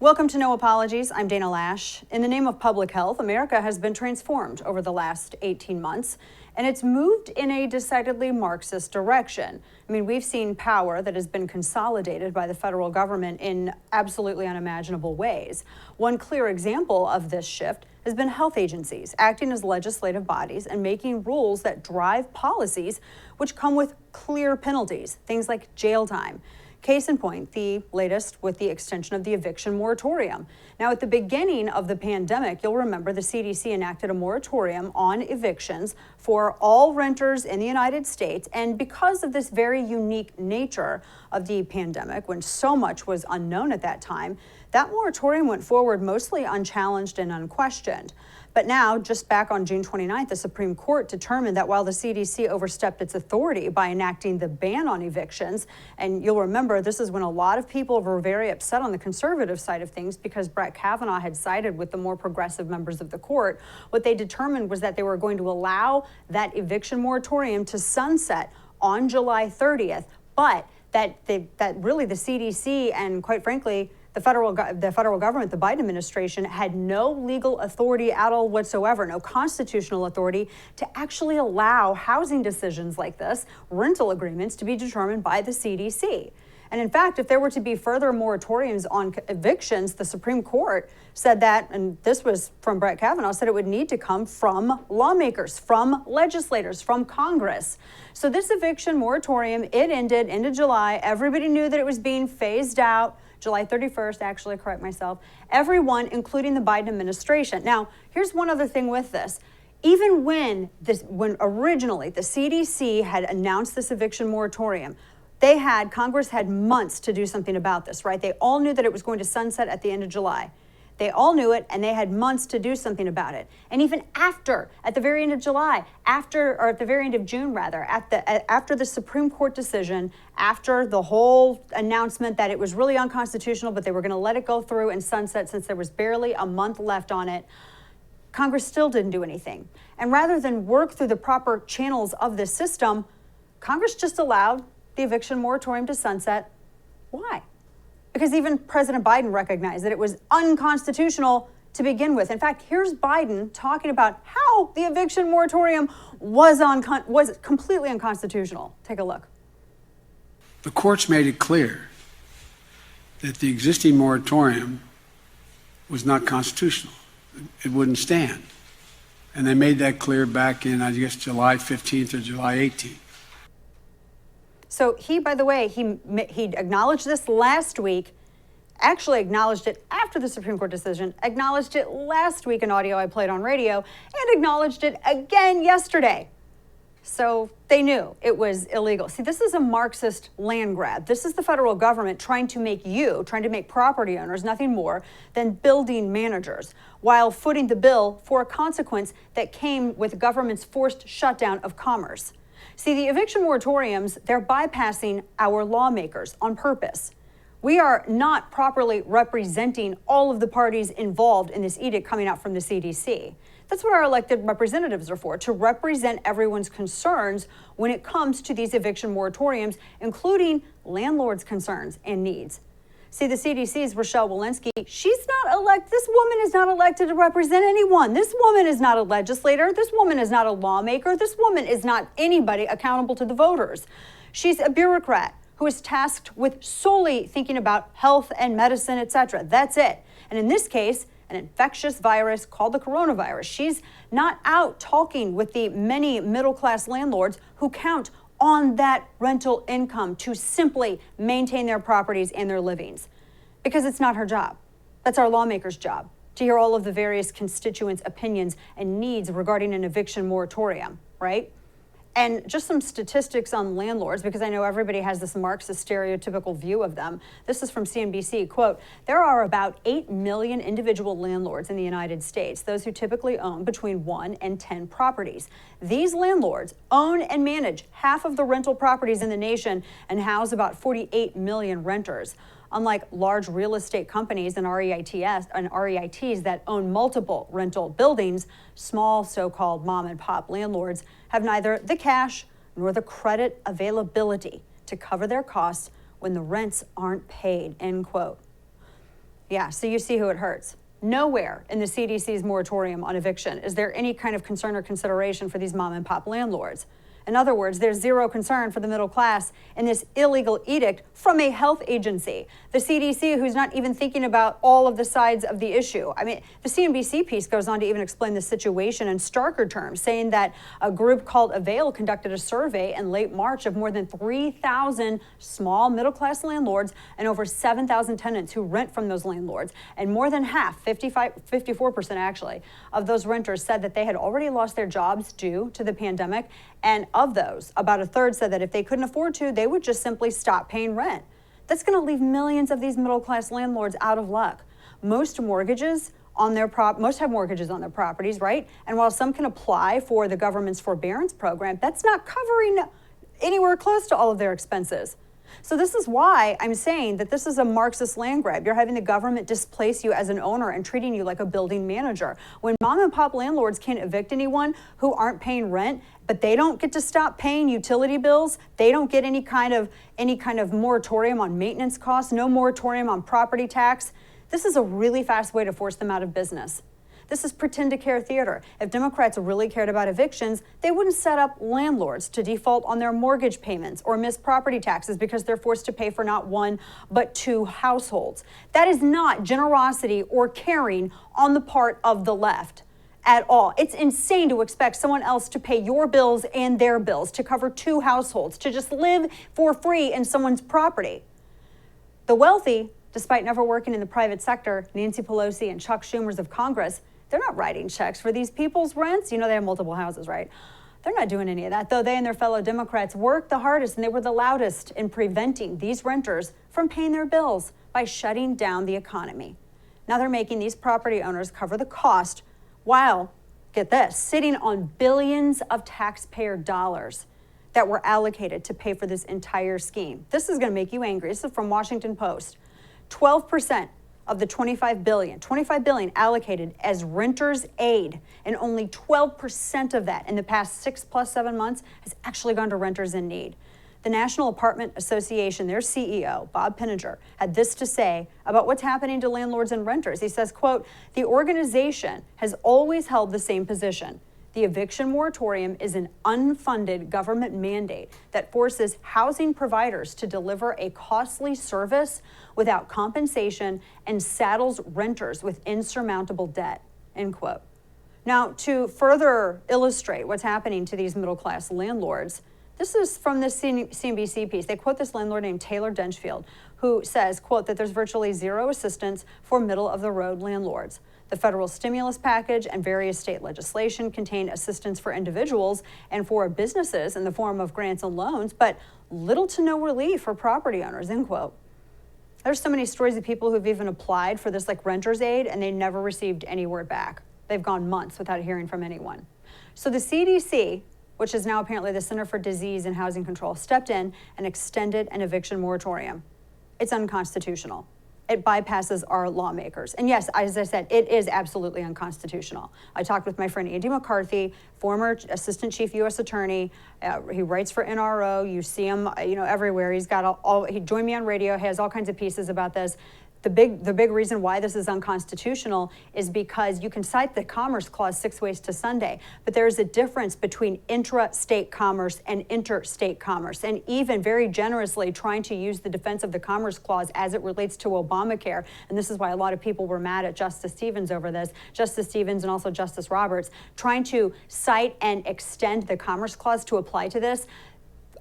Welcome to No Apologies. I'm Dana Lash. In the name of public health, America has been transformed over the last 18 months, and it's moved in a decidedly Marxist direction. I mean, we've seen power that has been consolidated by the federal government in absolutely unimaginable ways. One clear example of this shift has been health agencies acting as legislative bodies and making rules that drive policies which come with clear penalties, things like jail time. Case in point, the latest with the extension of the eviction moratorium. Now, at the beginning of the pandemic, you'll remember the CDC enacted a moratorium on evictions for all renters in the United States. And because of this very unique nature of the pandemic, when so much was unknown at that time, that moratorium went forward mostly unchallenged and unquestioned. But now, just back on June 29th, the Supreme Court determined that while the CDC overstepped its authority by enacting the ban on evictions, and you'll remember this is when a lot of people were very upset on the conservative side of things because Brett Kavanaugh had sided with the more progressive members of the court, what they determined was that they were going to allow that eviction moratorium to sunset on July 30th, but that really the CDC and quite frankly, the federal government, the Biden administration, had no legal authority at all whatsoever, no constitutional authority to actually allow housing decisions like this, rental agreements, to be determined by the CDC. And in fact, if there were to be further moratoriums on evictions, the Supreme Court said that, and this was from Brett Kavanaugh, said it would need to come from lawmakers, from legislators, from Congress. So this eviction moratorium, it ended end of July. Everybody knew that it was being phased out. July 31st, actually, correct myself. Everyone, including the Biden administration. Now, here's one other thing with this. Even when originally the CDC had announced this eviction moratorium, Congress had months to do something about this, right? They all knew that it was going to sunset at the end of July. They all knew it, and they had months to do something about it. And even after, at the very end of July, at the very end of June, rather, after the Supreme Court decision, after the whole announcement that it was really unconstitutional, but they were going to let it go through and sunset since there was barely a month left on it, Congress still didn't do anything. And rather than work through the proper channels of this system, Congress just allowed the eviction moratorium to sunset. Why? Because even President Biden recognized that it was unconstitutional to begin with. In fact, here's Biden talking about how the eviction moratorium was completely unconstitutional. Take a look. The courts made it clear that the existing moratorium was not constitutional. It wouldn't stand. And they made that clear back in, I guess, July 15th or July 18th. So he, by the way, he acknowledged this last week, actually acknowledged it after the Supreme Court decision, acknowledged it last week in audio I played on radio, and acknowledged it again yesterday. So they knew it was illegal. See, this is a Marxist land grab. This is the federal government trying to make property owners nothing more than building managers, while footing the bill for a consequence that came with government's forced shutdown of commerce. See, the eviction moratoriums, they're bypassing our lawmakers on purpose. We are not properly representing all of the parties involved in this edict coming out from the CDC. That's what our elected representatives are for, to represent everyone's concerns when it comes to these eviction moratoriums, including landlords' concerns and needs. See, the CDC's Rochelle Walensky, this woman is not elected to represent anyone. This woman is not a legislator. This woman is not a lawmaker. This woman is not anybody accountable to the voters. She's a bureaucrat who is tasked with solely thinking about health and medicine, etc. That's it. And in this case, an infectious virus called the coronavirus. She's not out talking with the many middle-class landlords who count on that rental income to simply maintain their properties and their livings. Because it's not her job. That's our lawmakers' job, to hear all of the various constituents' opinions and needs regarding an eviction moratorium, right? And just some statistics on landlords, because I know everybody has this Marxist stereotypical view of them. This is from CNBC, quote, there are about 8 million individual landlords in the United States, those who typically own between 1 and 10 properties. These landlords own and manage half of the rental properties in the nation and house about 48 million renters. Unlike large real estate companies and REITs that own multiple rental buildings, small so-called mom and pop landlords have neither the cash nor the credit availability to cover their costs when the rents aren't paid, end quote. Yeah, so you see who it hurts. Nowhere in the CDC's moratorium on eviction is there any kind of concern or consideration for these mom and pop landlords. In other words, there's zero concern for the middle class in this illegal edict from a health agency, the CDC, who's not even thinking about all of the sides of the issue. I mean, the CNBC piece goes on to even explain the situation in starker terms, saying that a group called Avail conducted a survey in late March of more than 3,000 small middle-class landlords and over 7,000 tenants who rent from those landlords. And more than half, 54% actually, of those renters said that they had already lost their jobs due to the pandemic. And of those, about a third said that if they couldn't afford to, they would just simply stop paying rent. That's going to leave millions of these middle-class landlords out of luck. Most have mortgages on their properties, right? And while some can apply for the government's forbearance program, that's not covering anywhere close to all of their expenses. So this is why I'm saying that this is a Marxist land grab. You're having the government displace you as an owner and treating you like a building manager. When mom and pop landlords can't evict anyone who aren't paying rent, but they don't get to stop paying utility bills, they don't get any kind of moratorium on maintenance costs, no moratorium on property tax. This is a really fast way to force them out of business. This is pretend to care theater. If Democrats really cared about evictions, they wouldn't set up landlords to default on their mortgage payments or miss property taxes because they're forced to pay for not one, but two households. That is not generosity or caring on the part of the left at all. It's insane to expect someone else to pay your bills and their bills, to cover two households, to just live for free in someone's property. The wealthy, despite never working in the private sector, Nancy Pelosi and Chuck Schumer's of Congress, they're not writing checks for these people's rents. You know, they have multiple houses, right? They're not doing any of that, though they and their fellow Democrats worked the hardest and they were the loudest in preventing these renters from paying their bills by shutting down the economy. Now they're making these property owners cover the cost while, get this, sitting on billions of taxpayer dollars that were allocated to pay for this entire scheme. This is going to make you angry. This is from Washington Post. 12% of the $25 billion allocated as renters aid, and only 12% of that in the past 7 months has actually gone to renters in need. The National Apartment Association, their CEO, Bob Pinninger, had this to say about what's happening to landlords and renters. He says, quote, "The organization has always held the same position. The eviction moratorium is an unfunded government mandate that forces housing providers to deliver a costly service without compensation and saddles renters with insurmountable debt," end quote. Now, to further illustrate what's happening to these middle-class landlords, this is from this CNBC piece. They quote this landlord named Taylor Denchfield, who says, quote, that there's virtually zero assistance for middle-of-the-road landlords. The federal stimulus package and various state legislation contain assistance for individuals and for businesses in the form of grants and loans, but little to no relief for property owners, end quote. There's so many stories of people who've even applied for this like renter's aid and they never received any word back. They've gone months without hearing from anyone. So the CDC, which is now apparently the Center for Disease and Housing Control, stepped in and extended an eviction moratorium. It's unconstitutional. It bypasses our lawmakers. And yes, as I said, it is absolutely unconstitutional. I talked with my friend Andy McCarthy, former Assistant Chief U.S. Attorney. He writes for NRO. You see him, everywhere. He's got he joined me on radio. He has all kinds of pieces about this. The big reason why this is unconstitutional is because you can cite the Commerce Clause 6 ways to Sunday, but there is a difference between intra-state commerce and interstate commerce, and even very generously trying to use the defense of the Commerce Clause as it relates to Obamacare. And this is why a lot of people were mad at Justice Stevens over this. Justice Stevens and also Justice Roberts trying to cite and extend the Commerce Clause to apply to this.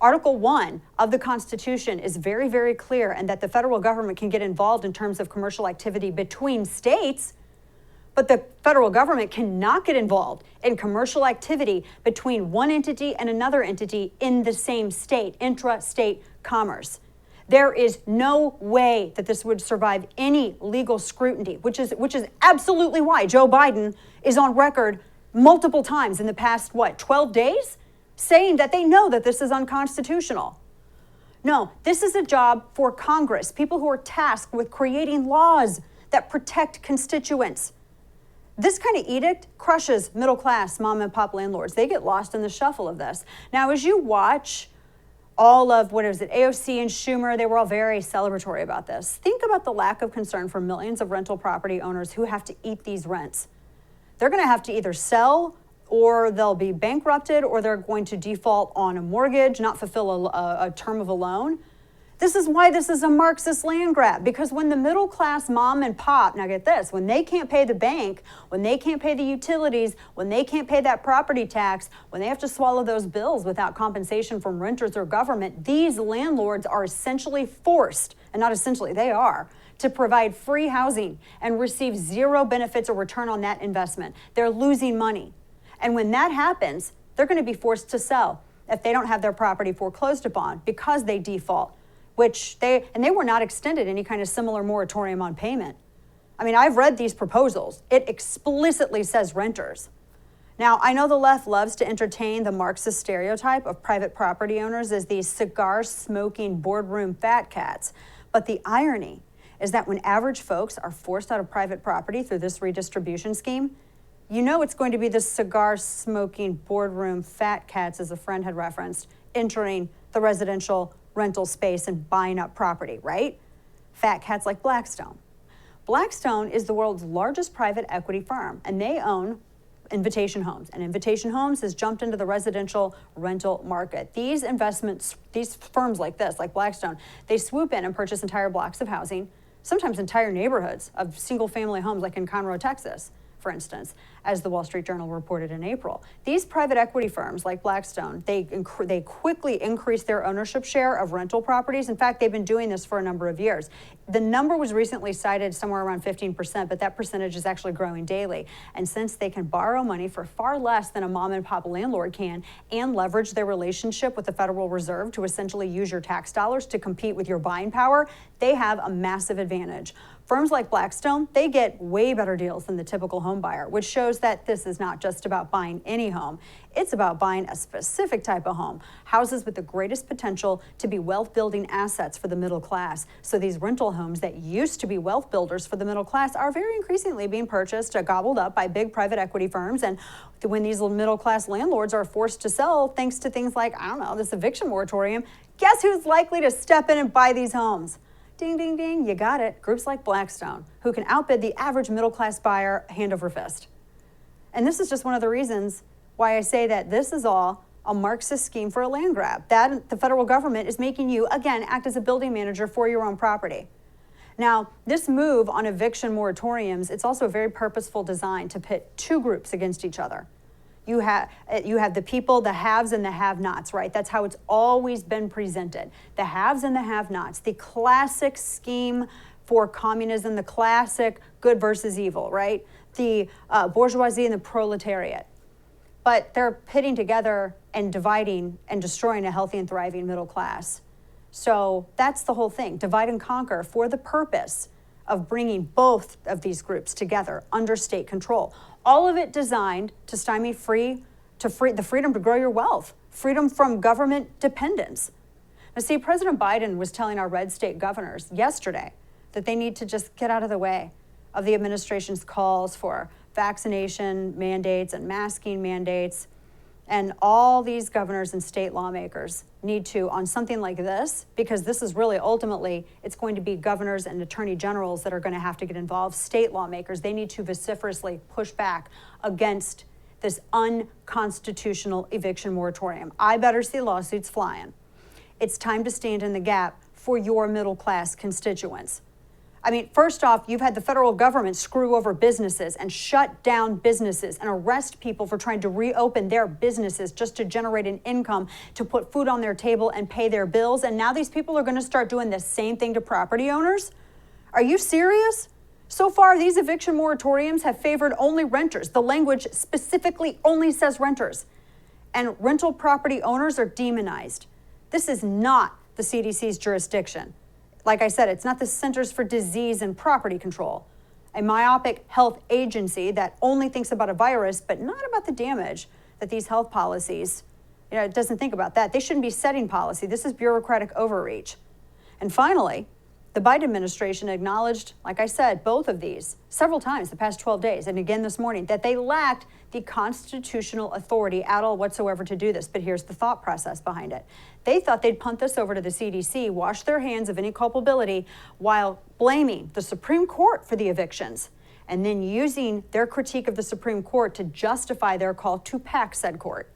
Article 1 of the Constitution is very, very clear, and that the federal government can get involved in terms of commercial activity between states, but the federal government cannot get involved in commercial activity between one entity and another entity in the same state, intra-state commerce. There is no way that this would survive any legal scrutiny, which is absolutely why Joe Biden is on record multiple times in the past, 12 days? Saying that they know that this is unconstitutional. No, this is a job for Congress, people who are tasked with creating laws that protect constituents. This kind of edict crushes middle-class mom and pop landlords. They get lost in the shuffle of this. Now, as you watch all of, what is it, AOC and Schumer, they were all very celebratory about this. Think about the lack of concern for millions of rental property owners who have to eat these rents. They're going to have to either sell, or they'll be bankrupted, or they're going to default on a mortgage, not fulfill a term of a loan. This is why this is a Marxist land grab, because when the middle class mom and pop, now get this, when they can't pay the bank, when they can't pay the utilities, when they can't pay that property tax, when they have to swallow those bills without compensation from renters or government, these landlords are essentially forced, and not essentially, they are, to provide free housing and receive zero benefits or return on that investment. They're losing money. And when that happens, they're going to be forced to sell if they don't have their property foreclosed upon because they default. They were not extended any kind of similar moratorium on payment. I mean, I've read these proposals. It explicitly says renters. Now, I know the left loves to entertain the Marxist stereotype of private property owners as these cigar-smoking boardroom fat cats. But the irony is that when average folks are forced out of private property through this redistribution scheme, you know it's going to be the cigar-smoking boardroom fat cats, as a friend had referenced, entering the residential rental space and buying up property, right? Fat cats like Blackstone. Blackstone is the world's largest private equity firm, and they own Invitation Homes. And Invitation Homes has jumped into the residential rental market. These investments, these firms like this, like Blackstone, they swoop in and purchase entire blocks of housing, sometimes entire neighborhoods of single-family homes, like in Conroe, Texas, for instance, as the Wall Street Journal reported in April. These private equity firms like Blackstone, they quickly increase their ownership share of rental properties. In fact, they've been doing this for a number of years. The number was recently cited somewhere around 15%, but that percentage is actually growing daily. And since they can borrow money for far less than a mom and pop landlord can and leverage their relationship with the Federal Reserve to essentially use your tax dollars to compete with your buying power, they have a massive advantage. Firms like Blackstone, they get way better deals than the typical home buyer, which shows that this is not just about buying any home. It's about buying a specific type of home, houses with the greatest potential to be wealth-building assets for the middle class. So these rental homes that used to be wealth builders for the middle class are very increasingly being purchased, gobbled up by big private equity firms. And when these middle-class landlords are forced to sell, thanks to things like, I don't know, this eviction moratorium, guess who's likely to step in and buy these homes? Ding, ding, ding, you got it. Groups like Blackstone, who can outbid the average middle-class buyer hand over fist. And this is just one of the reasons why I say that this is all a Marxist scheme for a land grab. That the federal government is making you, again, act as a building manager for your own property. Now, this move on eviction moratoriums, it's also a very purposeful design to pit two groups against each other. You have the people, the haves and the have-nots, right? That's how it's always been presented. The haves and the have-nots, the classic scheme for communism, the classic good versus evil, right? The bourgeoisie and the proletariat. But they're pitting together and dividing and destroying a healthy and thriving middle class. So that's the whole thing, divide and conquer for the purpose of bringing both of these groups together under state control. All of it designed to stymie the freedom to grow your wealth, freedom from government dependence. Now, see, President Biden was telling our red state governors yesterday that they need to just get out of the way of the administration's calls for vaccination mandates and masking mandates. And all these governors and state lawmakers need to, on something like this, because this is really ultimately, it's going to be governors and attorney generals that are going to have to get involved, state lawmakers, they need to vociferously push back against this unconstitutional eviction moratorium. I better see lawsuits flying. It's time to stand in the gap for your middle class constituents. I mean, first off, you've had the federal government screw over businesses and shut down businesses and arrest people for trying to reopen their businesses just to generate an income to put food on their table and pay their bills. And now these people are going to start doing the same thing to property owners? Are you serious? So far, these eviction moratoriums have favored only renters. The language specifically only says renters. And rental property owners are demonized. This is not the CDC's jurisdiction. Like I said, it's not the Centers for Disease and Property Control, a myopic health agency that only thinks about a virus, but not about the damage that these health policies, it doesn't think about that. They shouldn't be setting policy. This is bureaucratic overreach. And finally, The Biden administration acknowledged, like I said, both of these several times the past 12 days, and again this morning, that they lacked the constitutional authority at all whatsoever to do this. But here's the thought process behind it. They thought they'd punt this over to the CDC, wash their hands of any culpability, while blaming the Supreme Court for the evictions, and then using their critique of the Supreme Court to justify their call to pack said court.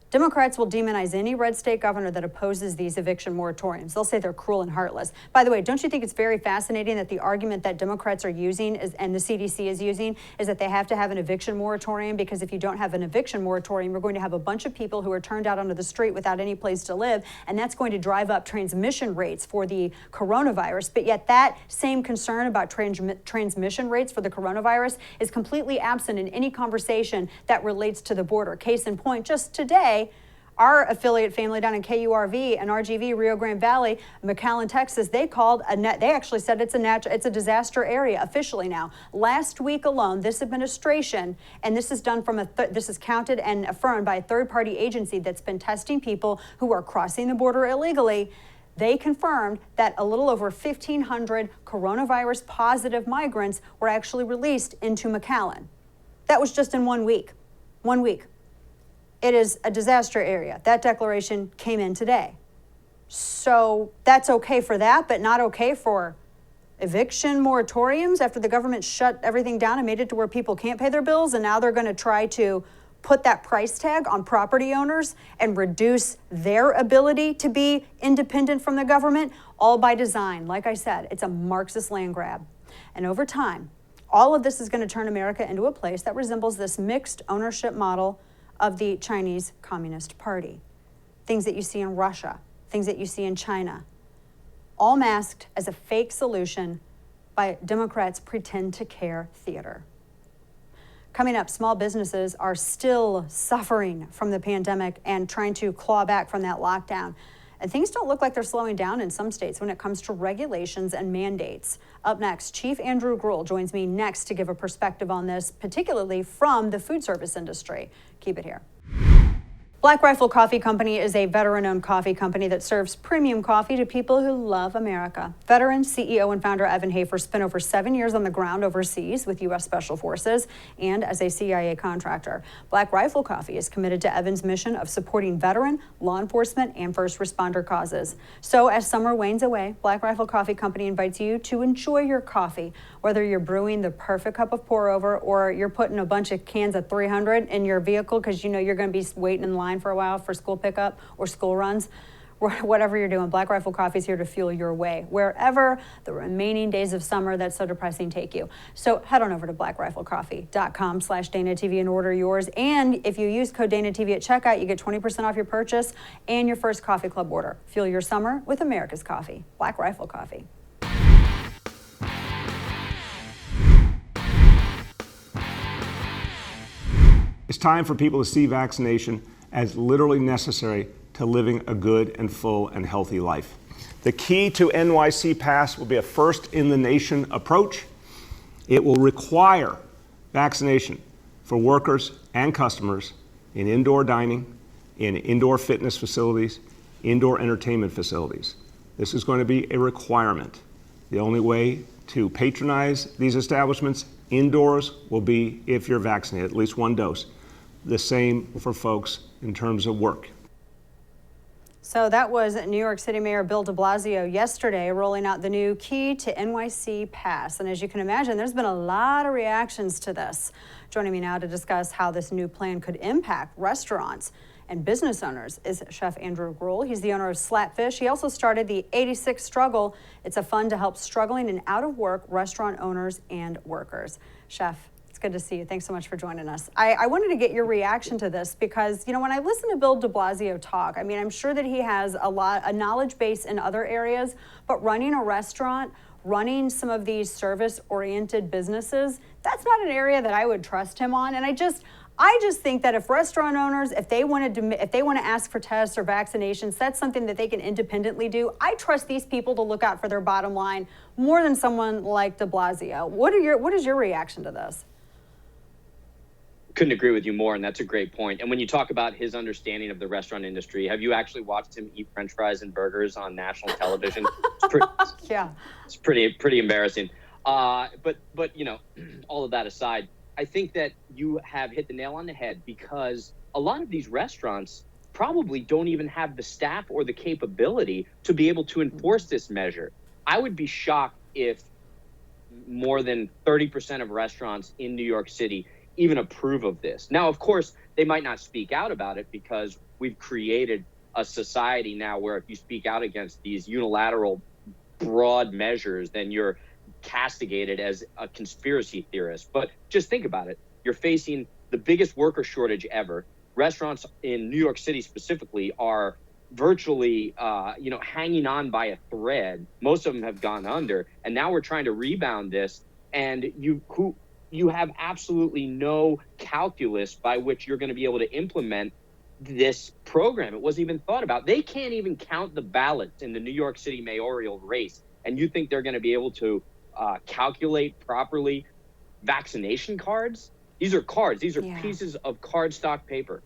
Democrats will demonize any red state governor that opposes these eviction moratoriums. They'll say they're cruel and heartless. By the way, don't you think it's very fascinating that the argument that Democrats are using and the CDC is using is that they have to have an eviction moratorium, because if you don't have an eviction moratorium, you're going to have a bunch of people who are turned out onto the street without any place to live, and that's going to drive up transmission rates for the coronavirus. But yet that same concern about transmission rates for the coronavirus is completely absent in any conversation that relates to the border. Case in point, just today, our affiliate family down in KURV and RGV, Rio Grande Valley, McAllen, Texas, they actually said it's a disaster area officially now. Last week alone, this administration, and this is done from this is counted and affirmed by a third-party agency that's been testing people who are crossing the border illegally. They confirmed that a little over 1,500 coronavirus positive migrants were actually released into McAllen. That was just in 1 week. 1 week. It is a disaster area. That declaration came in today. So that's okay for that, but not okay for eviction moratoriums after the government shut everything down and made it to where people can't pay their bills, and now they're going to try to put that price tag on property owners and reduce their ability to be independent from the government, all by design. Like I said, it's a Marxist land grab. And over time, all of this is going to turn America into a place that resembles this mixed ownership model of the Chinese Communist Party. Things that you see in Russia, things that you see in China, all masked as a fake solution by Democrats' pretend to care theater. Coming up, small businesses are still suffering from the pandemic and trying to claw back from that lockdown. And things don't look like they're slowing down in some states when it comes to regulations and mandates. Up next, Chief Andrew Gruel joins me next to give a perspective on this, particularly from the food service industry. Keep it here. Black Rifle Coffee Company is a veteran-owned coffee company that serves premium coffee to people who love America. Veteran CEO and founder Evan Hafer spent over 7 years on the ground overseas with U.S. Special Forces and as a CIA contractor. Black Rifle Coffee is committed to Evan's mission of supporting veteran, law enforcement, and first responder causes. So as summer wanes away, Black Rifle Coffee Company invites you to enjoy your coffee, whether you're brewing the perfect cup of pour-over or you're putting a bunch of cans of 300 in your vehicle because you know you're going to be waiting in line for a while for school pickup or school runs. Whatever you're doing, Black Rifle Coffee is here to fuel your way, wherever the remaining days of summer that's so depressing take you. So head on over to blackriflecoffe.com/DanaTV and order yours. And if you use code DanaTV at checkout, you get 20% off your purchase and your first coffee club order. Fuel your summer with America's coffee. Black Rifle Coffee. It's time for people to see vaccination as literally necessary to living a good and full and healthy life. The key to NYC Pass will be a first-in-the-nation approach. It will require vaccination for workers and customers in indoor dining, in indoor fitness facilities, indoor entertainment facilities. This is going to be a requirement. The only way to patronize these establishments indoors will be if you're vaccinated, at least one dose. The same for folks in terms of work. So that was New York City Mayor Bill de Blasio yesterday rolling out the new key to NYC Pass. And as you can imagine, there's been a lot of reactions to this. Joining me now to discuss how this new plan could impact restaurants and business owners is Chef Andrew Gruel. He's the owner of Slapfish. He also started the 86 Struggle. It's a fund to help struggling and out-of-work restaurant owners and workers. Chef, good to see you. Thanks so much for joining us. I wanted to get your reaction to this because, you know, when I listen to Bill de Blasio talk, I mean, I'm sure that he has a knowledge base in other areas, but running a restaurant, running some of these service-oriented businesses, that's not an area that I would trust him on. And I just think that if restaurant owners, if they want to ask for tests or vaccinations, that's something that they can independently do. I trust these people to look out for their bottom line more than someone like de Blasio. What is your reaction to this? Couldn't agree with you more, and that's a great point. And when you talk about his understanding of the restaurant industry, have you actually watched him eat French fries and burgers on national television? Yeah. It's pretty embarrassing. But you know, all of that aside, I think that you have hit the nail on the head, because a lot of these restaurants probably don't even have the staff or the capability to be able to enforce this measure. I would be shocked if more than 30% of restaurants in New York City even approve of this. Now, of course, they might not speak out about it, because we've created a society now where if you speak out against these unilateral broad measures, then you're castigated as a conspiracy theorist. But just think about it. You're facing the biggest worker shortage ever. Restaurants in New York City specifically are virtually, hanging on by a thread. Most of them have gone under, and now we're trying to rebound this. And you have absolutely no calculus by which you're going to be able to implement this program. It wasn't even thought about. They can't even count the ballots in the New York City mayoral race, and you think they're going to be able to calculate properly vaccination cards? These are cards. These are pieces of cardstock paper.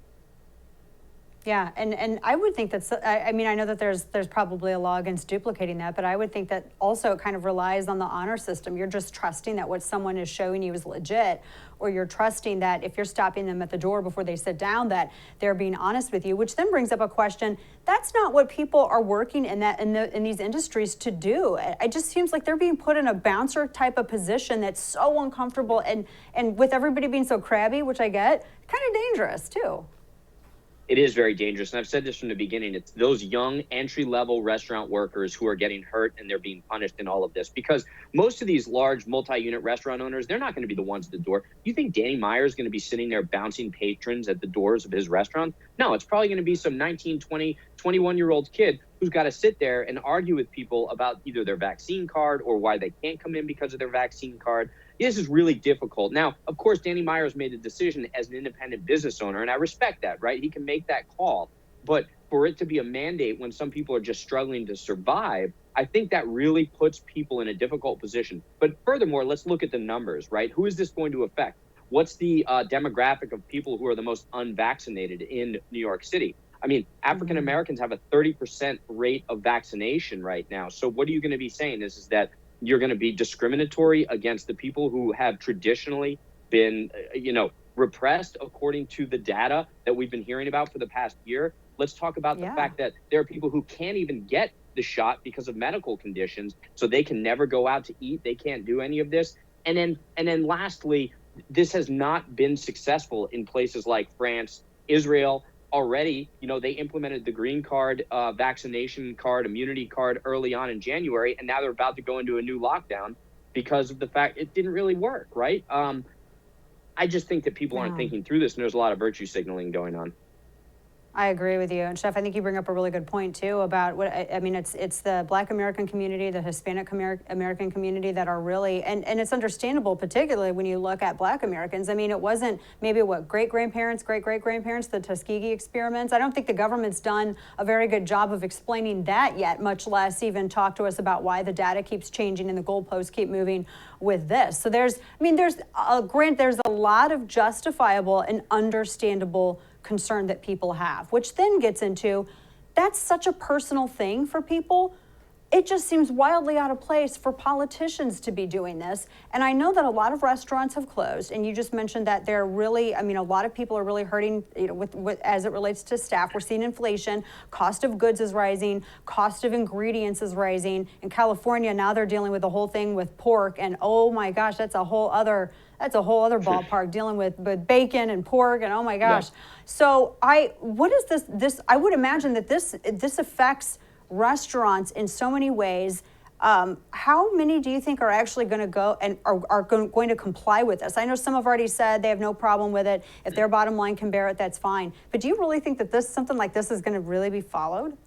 Yeah, and I would think that's, I mean, I know that there's probably a law against duplicating that, but I would think that also it kind of relies on the honor system. You're just trusting that what someone is showing you is legit, or you're trusting that if you're stopping them at the door before they sit down, that they're being honest with you, which then brings up a question. That's not what people are working in these industries to do. It just seems like they're being put in a bouncer type of position that's so uncomfortable, and with everybody being so crabby, which I get, kind of dangerous too. It is very dangerous. And I've said this from the beginning. It's those young entry-level restaurant workers who are getting hurt, and they're being punished in all of this, because most of these large multi-unit restaurant owners, they're not going to be the ones at the door. You think Danny Meyer is going to be sitting there bouncing patrons at the doors of his restaurant? No, it's probably going to be some 19, 20, 21-year-old kid who's got to sit there and argue with people about either their vaccine card or why they can't come in because of their vaccine card. This is really difficult. Now, of course, Danny Meyer's made the decision as an independent business owner, and I respect that, right? He can make that call. But for it to be a mandate when some people are just struggling to survive, I think that really puts people in a difficult position. But furthermore, let's look at the numbers, right? Who is this going to affect? What's the demographic of people who are the most unvaccinated in New York City? I mean, African Americans have a 30% rate of vaccination right now. So what are you going to be saying? Is that you're going to be discriminatory against the people who have traditionally been, repressed according to the data that we've been hearing about for the past year? Let's talk about the fact that there are people who can't even get the shot because of medical conditions, so they can never go out to eat. They can't do any of this. And then lastly, this has not been successful in places like France, Israel. Already, they implemented the green card, vaccination card, immunity card early on in January, and now they're about to go into a new lockdown because of the fact it didn't really work, right? I just think that people aren't thinking through this, and there's a lot of virtue signaling going on. I agree with you. And Chef, I think you bring up a really good point too about it's the Black American community, the Hispanic American community that are really, and it's understandable, particularly when you look at Black Americans. I mean, it wasn't maybe what great-grandparents, the Tuskegee experiments. I don't think the government's done a very good job of explaining that yet, much less even talk to us about why the data keeps changing and the goalposts keep moving with this. So there's a lot of justifiable and understandable concern that people have, which then gets into, that's such a personal thing for people. It just seems wildly out of place for politicians to be doing this. And I know that a lot of restaurants have closed, and you just mentioned that they're really, a lot of people are really hurting, with as it relates to staff. We're seeing inflation, cost of goods is rising, cost of ingredients is rising. In California, now they're dealing with the whole thing with pork, and oh my gosh, that's a whole other ballpark, dealing with bacon and pork, and oh my gosh. Yeah. So what is this? I would imagine that this affects restaurants in so many ways. How many do you think are actually going to go and are going to comply with this? I know some have already said they have no problem with it. If their bottom line can bear it, that's fine. But do you really think that something like this is going to really be followed?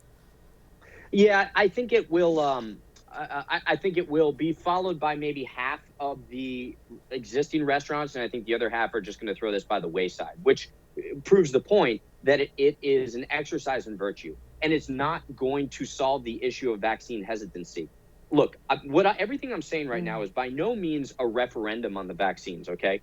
Yeah, I think it will. I think it will be followed by maybe half of the existing restaurants, and I think the other half are just going to throw this by the wayside, which proves the point that it is an exercise in virtue, and it's not going to solve the issue of vaccine hesitancy. Look, everything I'm saying right now is by no means a referendum on the vaccines, okay?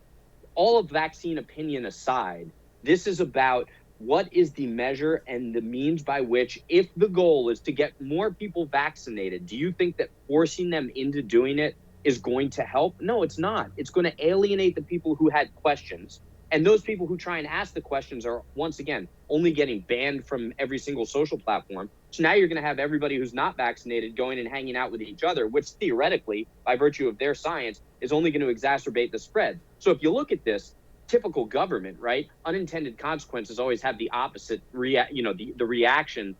all of vaccine opinion aside, this is about what is the measure and the means by which, if the goal is to get more people vaccinated, do you think that forcing them into doing it is going to help? No, it's not. It's going to alienate the people who had questions. And those people who try and ask the questions are, once again, only getting banned from every single social platform. So now you're going to have everybody who's not vaccinated going and hanging out with each other, which theoretically, by virtue of their science, is only going to exacerbate the spread. So if you look at this, typical government, right? Unintended consequences always have the opposite the reaction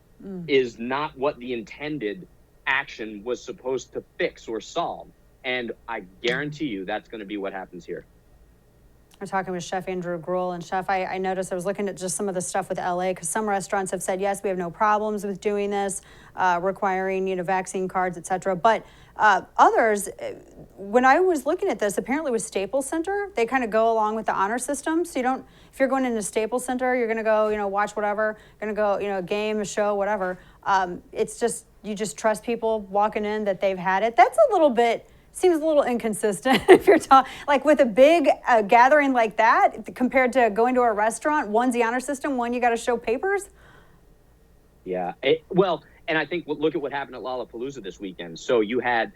is not what the intended action was supposed to fix or solve. And I guarantee you that's going to be what happens here. We're talking with Chef Andrew Gruel. And Chef, I noticed I was looking at just some of the stuff with LA, because some restaurants have said, yes, we have no problems with doing this, requiring, vaccine cards, et cetera. But others, when I was looking at this, apparently with Staples Center, they kind of go along with the honor system. So you don't, if you're going into Staples Center, you're going to go, watch whatever, going to go, a game, a show, whatever. It's just, you just trust people walking in that they've had it. That's a little bit, seems a little inconsistent if you're talking, like with a big gathering like that, compared to going to a restaurant. One's the honor system, one you got to show papers. Yeah, and I think look at what happened at Lollapalooza this weekend. So you had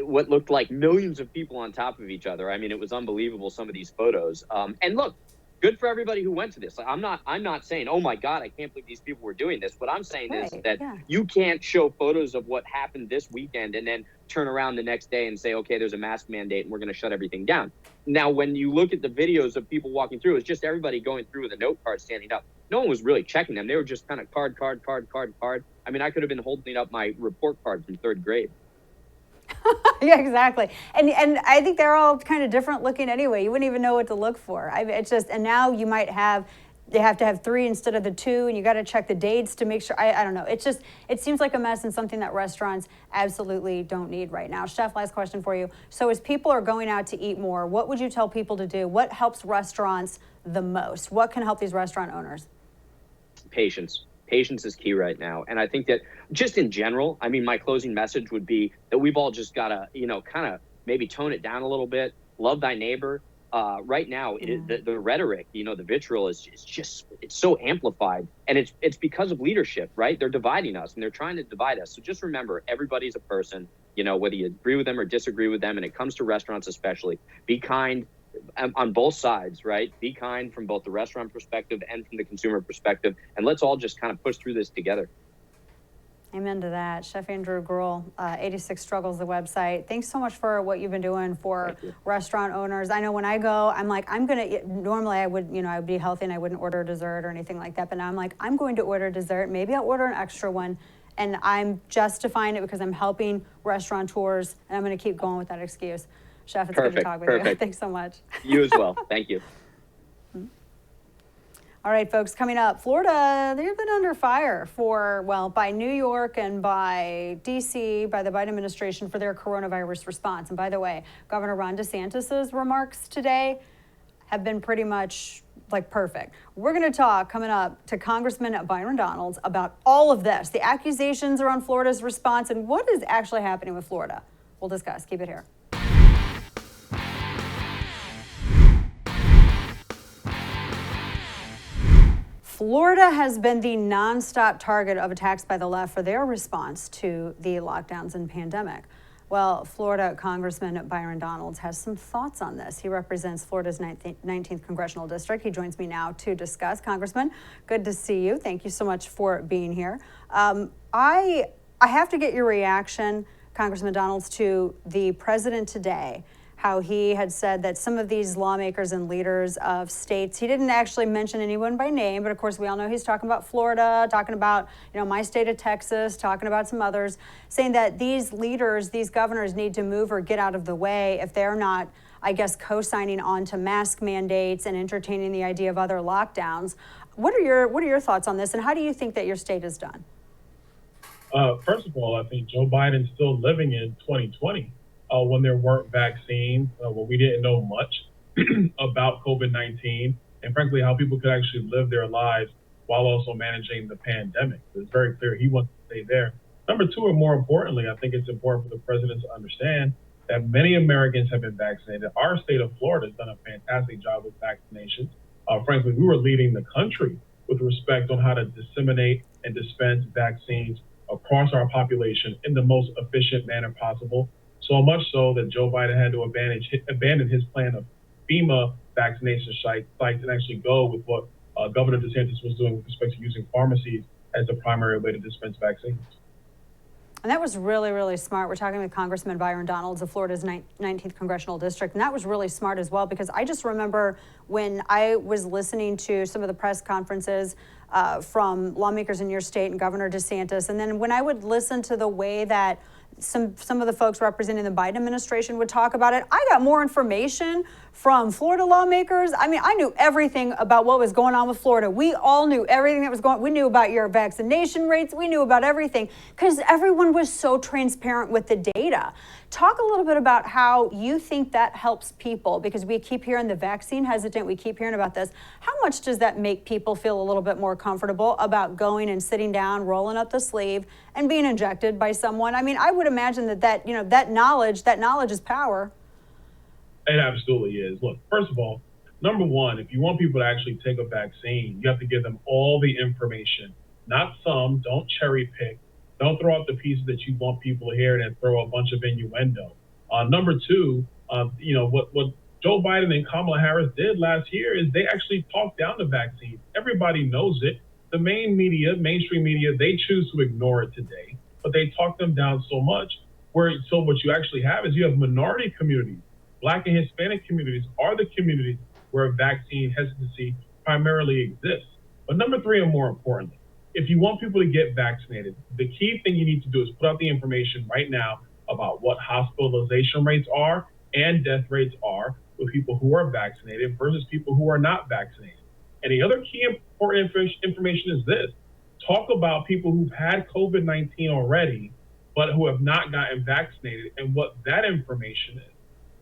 what looked like millions of people on top of each other. I mean, it was unbelievable, some of these photos. And look, good for everybody who went to this. Like, I'm not saying, oh my God, I can't believe these people were doing this. What I'm saying is that you can't show photos of what happened this weekend and then turn around the next day and say, okay, there's a mask mandate and we're going to shut everything down. Now, when you look at the videos of people walking through, it's just everybody going through with a note card standing up. No one was really checking them. They were just kind of card. I mean, I could have been holding up my report card from third grade. Yeah, exactly. And I think they're all kind of different looking anyway. You wouldn't even know what to look for. It's just, and now you might have, they have to have 3 instead of the 2, and you got to check the dates to make sure. I don't know. It's just, it seems like a mess and something that restaurants absolutely don't need right now. Chef, last question for you. So as people are going out to eat more, what would you tell people to do? What helps restaurants the most? What can help these restaurant owners? Patience. Patience is key right now. And I think that just in general, I mean, my closing message would be that we've all just got to, kind of maybe tone it down a little bit. Love thy neighbor. Right now, the rhetoric, the vitriol is just it's so amplified. And it's because of leadership, right? They're dividing us and they're trying to divide us. So just remember, everybody's a person, whether you agree with them or disagree with them. And it comes to restaurants especially. Be kind on both sides, right? Be kind from both the restaurant perspective and from the consumer perspective. And let's all just kind of push through this together. Amen to that. Chef Andrew Gruel, 86 Struggles, the website. Thanks so much for what you've been doing for restaurant owners. I know when I go, I'm like, normally I would, I would be healthy and I wouldn't order dessert or anything like that. But now I'm like, I'm going to order dessert. Maybe I'll order an extra one. And I'm justifying it because I'm helping restaurateurs, and I'm going to keep going with that excuse. Chef, it's good to talk with you. Thanks so much. You as well. Thank you. All right, folks, coming up, Florida, they've been under fire by New York and by D.C., by the Biden administration for their coronavirus response. And by the way, Governor Ron DeSantis's remarks today have been pretty much perfect. We're going to talk coming up to Congressman Byron Donalds about all of this, the accusations around Florida's response, and what is actually happening with Florida. We'll discuss. Keep it here. Florida has been the nonstop target of attacks by the left for their response to the lockdowns and pandemic. Well, Florida Congressman Byron Donalds has some thoughts on this. He represents Florida's 19th Congressional District. He joins me now to discuss. Congressman, good to see you. Thank you so much for being here. I have to get your reaction, Congressman Donalds, to the president today, how he had said that some of these lawmakers and leaders of states, he didn't actually mention anyone by name, but of course we all know he's talking about Florida, talking about, my state of Texas, talking about some others, saying that these leaders, these governors need to move or get out of the way if they're not, co-signing on to mask mandates and entertaining the idea of other lockdowns. What are your thoughts on this, and how do you think that your state has done? First of all, I think Joe Biden's still living in 2020. When there weren't vaccines, when we didn't know much about COVID-19, and frankly, how people could actually live their lives while also managing the pandemic. It's very clear he wants to stay there. Number two, and more importantly, I think it's important for the president to understand that many Americans have been vaccinated. Our state of Florida has done a fantastic job with vaccinations. Frankly, we were leading the country with respect on how to disseminate and dispense vaccines across our population in the most efficient manner possible. So much so that Joe Biden had to abandon his plan of FEMA vaccination sites and actually go with what Governor DeSantis was doing with respect to using pharmacies as the primary way to dispense vaccines. And that was really, really smart. We're talking with Congressman Byron Donalds of Florida's 19th Congressional District. And that was really smart as well, because I just remember when I was listening to some of the press conferences from lawmakers in your state and Governor DeSantis. And then when I would listen to the way that some of the folks representing the Biden administration would talk about it, I got more information from Florida lawmakers. I mean, I knew everything about what was going on with Florida. We all knew everything that was going on. We knew about your vaccination rates. We knew about everything because everyone was so transparent with the data. Talk a little bit about how you think that helps people, because we keep hearing the vaccine hesitant. We keep hearing about this. How much does that make people feel a little bit more comfortable about going and sitting down, rolling up the sleeve and being injected by someone? I mean, I would imagine that knowledge is power. It absolutely is. Look, first of all, number one, if you want people to actually take a vaccine, you have to give them all the information, not some. Don't cherry pick. Don't throw out the pieces that you want people to hear and then throw a bunch of innuendo. Number two, what Joe Biden and Kamala Harris did last year is they actually talked down the vaccine. Everybody knows it. The mainstream media, they choose to ignore it today, but they talk them down so much. So what you actually have is you have minority communities. Black and Hispanic communities are the communities where vaccine hesitancy primarily exists. But number three, and more importantly, if you want people to get vaccinated, the key thing you need to do is put out the information right now about what hospitalization rates are and death rates are with people who are vaccinated versus people who are not vaccinated. And the other key important information is this. Talk about people who've had COVID-19 already, but who have not gotten vaccinated and what that information is.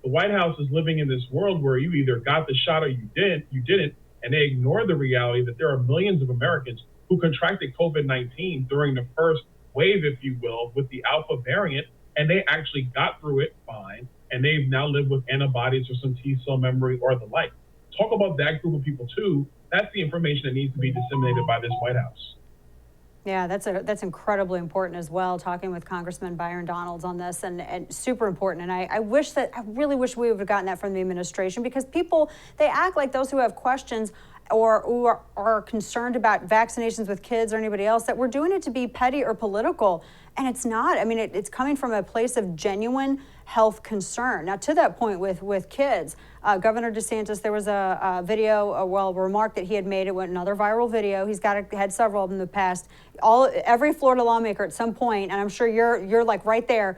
The White House is living in this world where you either got the shot or you didn't, and they ignore the reality that there are millions of Americans who contracted COVID-19 during the first wave, if you will, with the Alpha variant, and they actually got through it fine, and they've now lived with antibodies or some T-cell memory or the like. Talk about that group of people too. That's the information that needs to be disseminated by this White House. Yeah, that's incredibly important as well, talking with Congressman Byron Donalds on this, and super important. And I really wish we would have gotten that from the administration, because people, they act like those who have questions or who are concerned about vaccinations with kids or anybody else, that we're doing it to be petty or political. And it's not. I mean, it's coming from a place of genuine health concern. Now, to that point with kids, Governor DeSantis, there was a video, a remark that he had made. It went another viral video. He's had several of them in the past. Every Florida lawmaker at some point, and I'm sure you're like right there,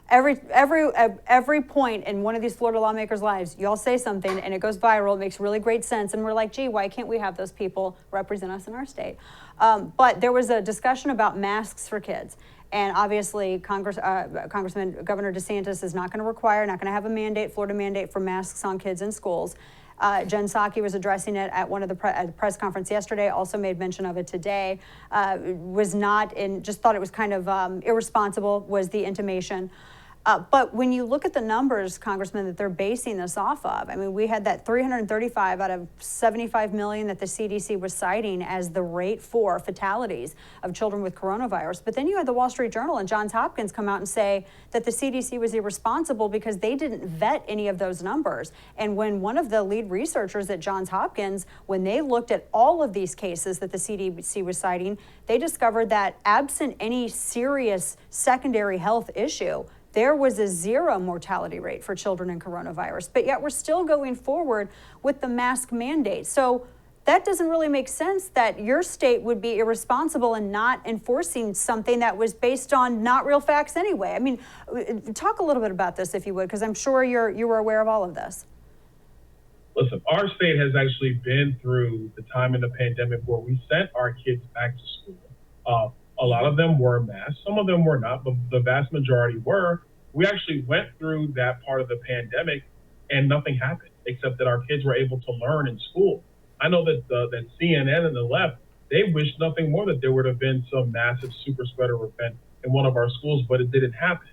every point in one of these Florida lawmakers' lives, y'all say something and it goes viral. It makes really great sense, and we're like, gee, why can't we have those people represent us in our state? But there was a discussion about masks for kids. And obviously, Governor DeSantis is not going to have a Florida mandate for masks on kids in schools. Jen Psaki was addressing it at one of the press conference yesterday, also made mention of it today, just thought it was kind of irresponsible, was the intimation. But when you look at the numbers, Congressman, that they're basing this off of, I mean, we had that 335 out of 75 million that the CDC was citing as the rate for fatalities of children with coronavirus. But then you had the Wall Street Journal and Johns Hopkins come out and say that the CDC was irresponsible because they didn't vet any of those numbers. And when one of the lead researchers at Johns Hopkins, when they looked at all of these cases that the CDC was citing, they discovered that absent any serious secondary health issue, there was a 0 mortality rate for children in coronavirus, but yet we're still going forward with the mask mandate. So that doesn't really make sense that your state would be irresponsible in not enforcing something that was based on not real facts anyway. I mean, talk a little bit about this, if you would, because I'm sure you were aware of all of this. Listen, our state has actually been through the time in the pandemic where we sent our kids back to school. A lot of them were masked, some of them were not, but the vast majority were. We actually went through that part of the pandemic and nothing happened, except that our kids were able to learn in school. I know that that CNN and the left, they wished nothing more that there would have been some massive super spreader event in one of our schools, but it didn't happen.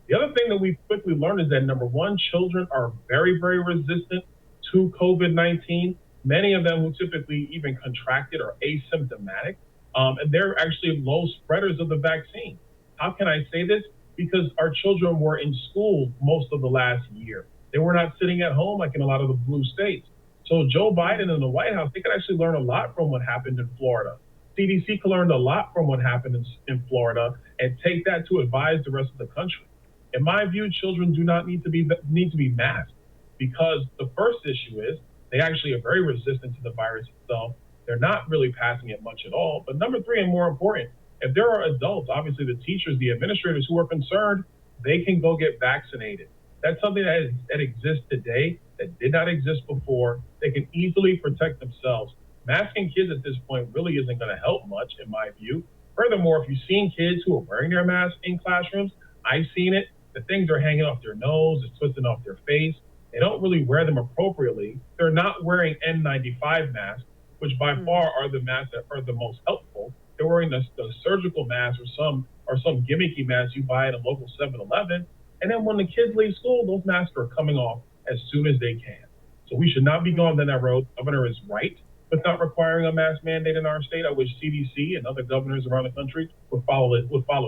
The other thing that we quickly learned is that, number one, children are very, very resistant to COVID-19. Many of them who typically even contracted are asymptomatic, and they're actually low spreaders of the vaccine. How can I say this? Because our children were in school most of the last year. They were not sitting at home like in a lot of the blue states. So Joe Biden and the White House, they could actually learn a lot from what happened in Florida. CDC could learn a lot from what happened in Florida and take that to advise the rest of the country. In my view, children do not need to be masked, because the first issue is they actually are very resistant to the virus itself. They're not really passing it much at all. But number three, and more important, if there are adults, obviously the teachers, the administrators who are concerned, they can go get vaccinated. That's something that exists today that did not exist before. They can easily protect themselves. Masking kids at this point really isn't going to help much, in my view. Furthermore, if you've seen kids who are wearing their masks in classrooms, I've seen it. The things are hanging off their nose, it's twisting off their face. They don't really wear them appropriately. They're not wearing N95 masks, which by far are the masks that are the most helpful. They're wearing the surgical masks or some gimmicky masks you buy at a local 7-Eleven. And then when the kids leave school, those masks are coming off as soon as they can. So we should not be going down that road. The governor is right with not requiring a mask mandate in our state. I wish CDC and other governors around the country would follow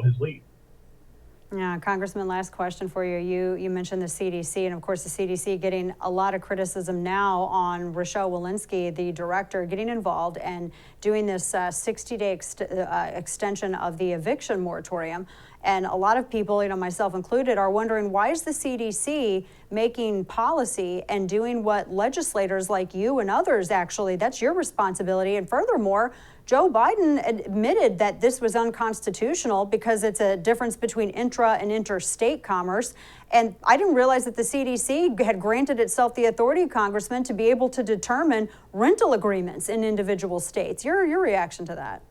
his lead. Yeah, Congressman, last question for you. You mentioned the CDC, and of course the CDC getting a lot of criticism now on Rochelle Walensky, the director, getting involved and doing this 60-day extension of the eviction moratorium. And a lot of people, myself included, are wondering, why is the CDC making policy and doing what legislators like you and others actually, that's your responsibility. And furthermore, Joe Biden admitted that this was unconstitutional because it's a difference between intra and interstate commerce. And I didn't realize that the CDC had granted itself the authority, Congressman, to be able to determine rental agreements in individual states. Your reaction to that?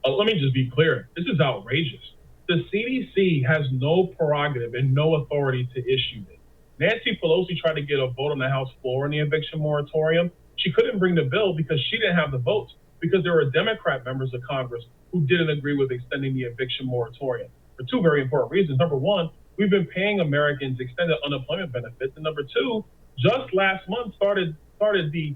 Let me just be clear. This is outrageous. The CDC has no prerogative and no authority to issue this. Nancy Pelosi tried to get a vote on the House floor in the eviction moratorium. She couldn't bring the bill because she didn't have the votes, because there were Democrat members of Congress who didn't agree with extending the eviction moratorium for two very important reasons. Number one, we've been paying Americans extended unemployment benefits. And number two, just last month started the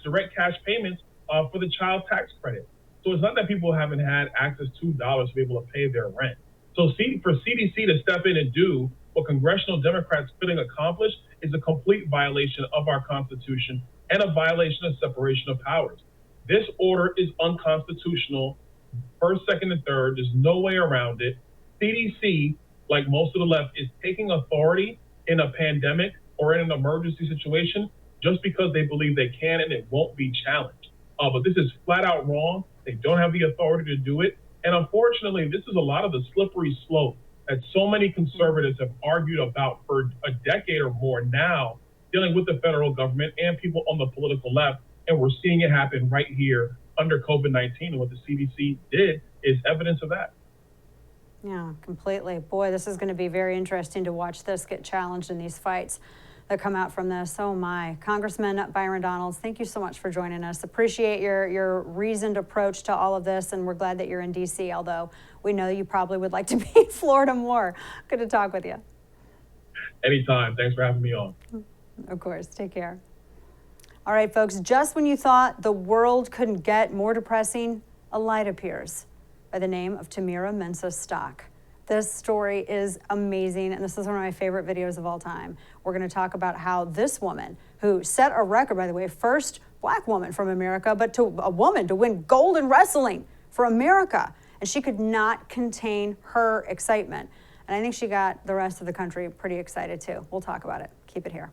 direct cash payments for the child tax credit. So it's not that people haven't had access to dollars to be able to pay their rent. So for CDC to step in and do what congressional Democrats couldn't accomplish is a complete violation of our Constitution and a violation of separation of powers. This order is unconstitutional, first, second, and third. There's no way around it. CDC, like most of the left, is taking authority in a pandemic or in an emergency situation just because they believe they can and it won't be challenged. But this is flat out wrong. They don't have the authority to do it. And unfortunately, this is a lot of the slippery slope that so many conservatives have argued about for a decade or more now, dealing with the federal government and people on the political left. And we're seeing it happen right here under COVID-19. And what the CDC did is evidence of that. Yeah, completely. Boy, this is going to be very interesting to watch this get challenged in these fights that come out from this. Oh my. Congressman Byron Donalds, thank you so much for joining us. Appreciate your reasoned approach to all of this, and we're glad that you're in D.C., although we know you probably would like to be in Florida more. Good to talk with you. Anytime. Thanks for having me on. Of course. Take care. All right, folks, just when you thought the world couldn't get more depressing, a light appears by the name of Tamira Mensah Stock. This story is amazing, and this is one of my favorite videos of all time. We're going to talk about how this woman, who set a record, by the way, first black woman from America, but to a woman to win gold in wrestling for America, and she could not contain her excitement. And I think she got the rest of the country pretty excited too. We'll talk about it. Keep it here.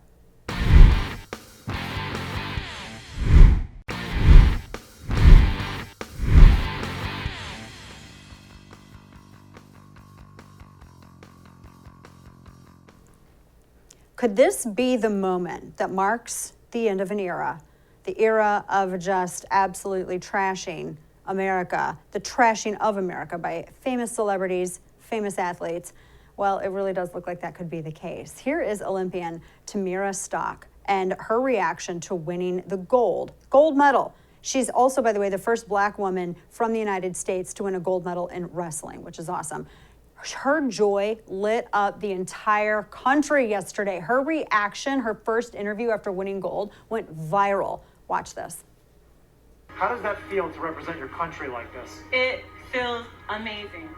Could this be the moment that marks the end of an era? The era of just absolutely trashing America, the trashing of America by famous celebrities, famous athletes. Well, it really does look like that could be the case. Here is Olympian Tamira Stock and her reaction to winning the gold medal. She's also, by the way, the first black woman from the United States to win a gold medal in wrestling, which is awesome. Her joy lit up the entire country yesterday. Her reaction, her first interview after winning gold, went viral. Watch this. How does that feel to represent your country like this? It feels amazing.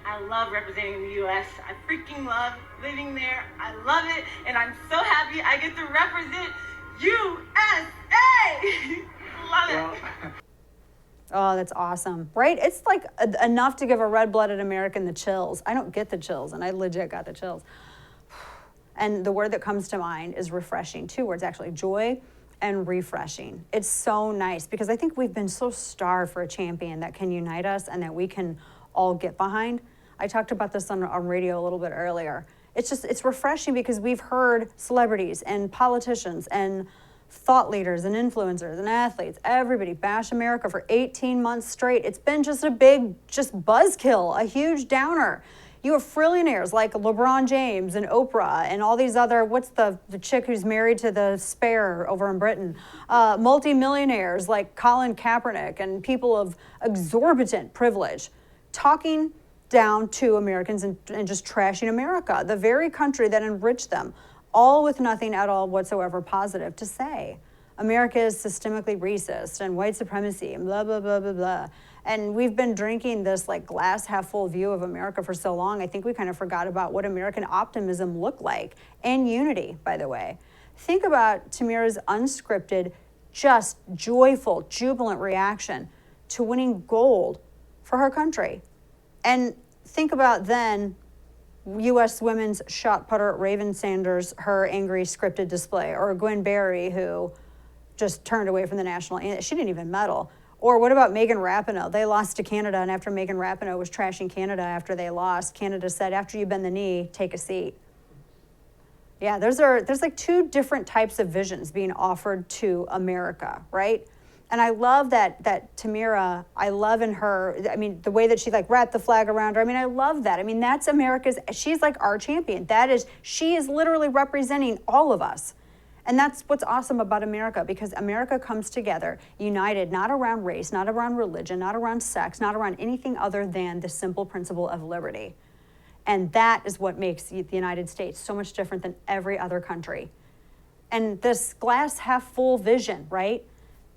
I love representing the U.S. I freaking love living there. I love it, and I'm so happy I get to represent USA. Love it. Oh, that's awesome, right? It's like enough to give a red-blooded American the chills. I don't get the chills, and I legit got the chills. And the word that comes to mind is refreshing. 2 words, actually, joy and refreshing. It's so nice because I think we've been so starved for a champion that can unite us and that we can all get behind. I talked about this on radio a little bit earlier. It's refreshing because we've heard celebrities and politicians and thought leaders and influencers and athletes, everybody bash America for 18 months straight. It's been just a big, buzzkill, a huge downer. You have trillionaires like LeBron James and Oprah and all these other, what's the chick who's married to the Spare over in Britain? Multi-millionaires like Colin Kaepernick and people of exorbitant privilege talking down to Americans and just trashing America, the very country that enriched them, all with nothing at all whatsoever positive to say. America is systemically racist and white supremacy and blah, blah, blah, blah, blah. And we've been drinking this like glass half full view of America for so long, I think we kind of forgot about what American optimism looked like, and unity, by the way. Think about Tamira's unscripted, just joyful, jubilant reaction to winning gold for her country. And think about then U.S. women's shot putter Raven Sanders, her angry scripted display, or Gwen Berry, who just turned away from the national anthem. She didn't even medal. Or what about Megan Rapinoe? They lost to Canada, and after Megan Rapinoe was trashing Canada after they lost, Canada said, after you bend the knee, take a seat. Yeah, there's like 2 different types of visions being offered to America, right? And I love that Tamira, I love in her, I mean, the way that she like wrapped the flag around her. I mean, I love that. I mean, that's she's like our champion. She is literally representing all of us. And that's what's awesome about America, because America comes together, united, not around race, not around religion, not around sex, not around anything other than the simple principle of liberty. And that is what makes the United States so much different than every other country. And this glass half full vision, right?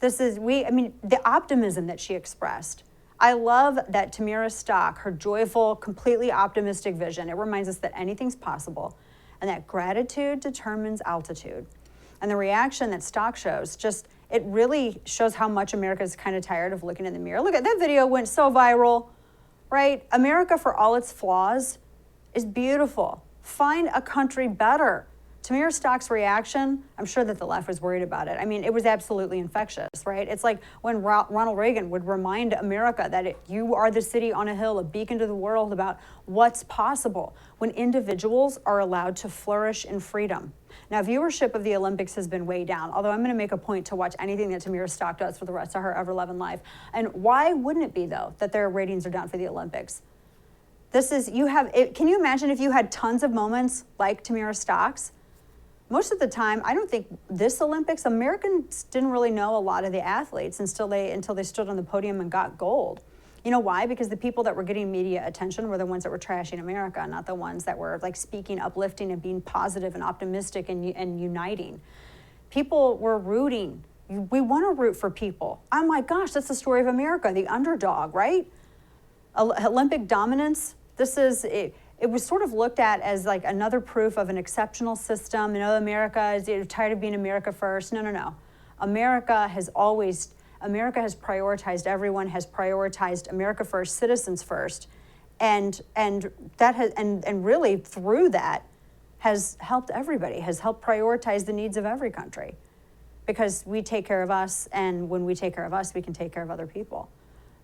The optimism that she expressed. I love that Tamira Stock, her joyful, completely optimistic vision, it reminds us that anything's possible and that gratitude determines altitude. And the reaction that Stock shows, it really shows how much America is kind of tired of looking in the mirror. Look at that video, went so viral, right? America, for all its flaws, is beautiful. Find a country better. Tamira Stock's reaction, I'm sure that the left was worried about it. I mean, it was absolutely infectious, right? It's like when Ronald Reagan would remind America that you are the city on a hill, a beacon to the world about what's possible when individuals are allowed to flourish in freedom. Now, viewership of the Olympics has been way down, although I'm going to make a point to watch anything that Tamira Stock does for the rest of her ever-loving life. And why wouldn't it be, though, that their ratings are down for the Olympics? Can you imagine if you had tons of moments like Tamira Stock's? Most of the time, I don't think this Olympics, Americans didn't really know a lot of the athletes until they stood on the podium and got gold. You know why? Because the people that were getting media attention were the ones that were trashing America, not the ones that were like speaking uplifting and being positive and optimistic and uniting. People were rooting. We want to root for people. Oh my gosh, that's the story of America, the underdog, right? Olympic dominance, it was sort of looked at as like another proof of an exceptional system. America is tired of being America first. No. America has prioritized everyone, has prioritized America first, citizens first. And really through that has helped everybody, has helped prioritize the needs of every country. Because we take care of us, and when we take care of us, we can take care of other people.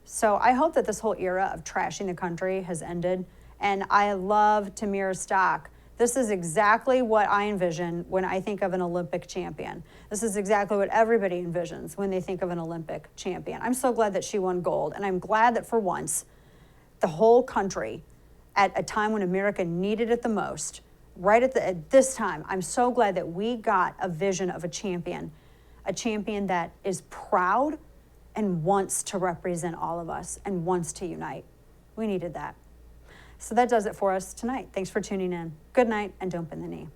So I hope that this whole era of trashing the country has ended. And I love Tamira Stock. This is exactly what I envision when I think of an Olympic champion. This is exactly what everybody envisions when they think of an Olympic champion. I'm so glad that she won gold, and I'm glad that for once, the whole country, at a time when America needed it the most, at this time, I'm so glad that we got a vision of a champion that is proud and wants to represent all of us and wants to unite. We needed that. So that does it for us tonight. Thanks for tuning in. Good night, and don't bend the knee.